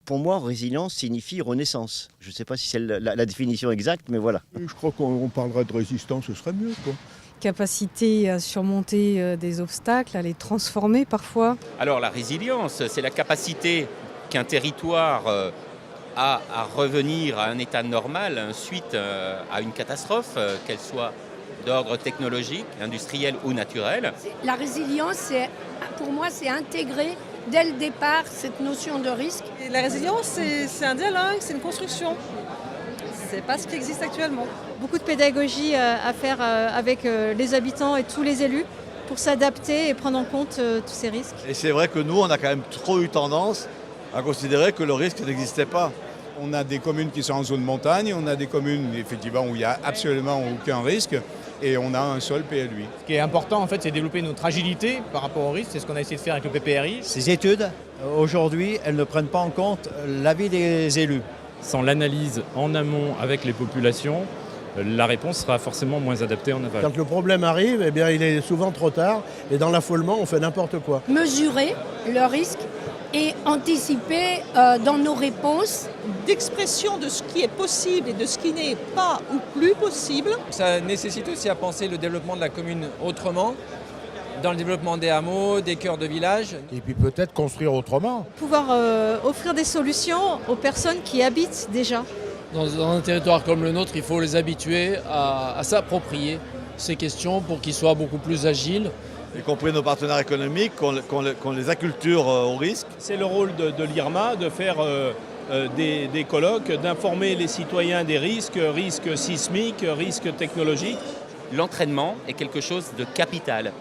Pour moi, résilience signifie renaissance. Je ne sais pas si c'est la définition exacte, mais voilà. Je crois qu'on parlerait de résistance, ce serait mieux, quoi. Capacité à surmonter des obstacles, à les transformer parfois. Alors la résilience, c'est la capacité qu'un territoire a à revenir à un état normal suite à une catastrophe, qu'elle soit d'ordre technologique, industriel ou naturel. La résilience, pour moi, c'est intégrer dès le départ cette notion de risque. Et la résilience, c'est un dialogue, c'est une construction. C'est pas ce qui existe actuellement. Beaucoup de pédagogie à faire avec les habitants et tous les élus pour s'adapter et prendre en compte tous ces risques. Et c'est vrai que nous, on a quand même trop eu tendance à considérer que le risque n'existait pas. On a des communes qui sont en zone montagne, on a des communes effectivement où il n'y a absolument aucun risque et on a un seul PLUI. Ce qui est important, en fait, c'est développer notre agilité par rapport au risque. C'est ce qu'on a essayé de faire avec le PPRI. Ces études, aujourd'hui, elles ne prennent pas en compte l'avis des élus. Sans l'analyse en amont avec les populations, la réponse sera forcément moins adaptée en aval. Quand le problème arrive, eh bien, il est souvent trop tard et dans l'affolement, on fait n'importe quoi. Mesurer le risque et anticiper dans nos réponses. D'expression de ce qui est possible et de ce qui n'est pas ou plus possible. Ça nécessite aussi à penser le développement de la commune autrement, dans le développement des hameaux, des cœurs de village. Et puis peut-être construire autrement. Pouvoir offrir des solutions aux personnes qui habitent déjà. Dans un territoire comme le nôtre, il faut les habituer à s'approprier ces questions pour qu'ils soient beaucoup plus agiles. Y compris nos partenaires économiques, qu'on les acculture au risque. C'est le rôle de l'IRMA de faire des colloques, d'informer les citoyens des risques sismiques, risques technologiques. L'entraînement est quelque chose de capital.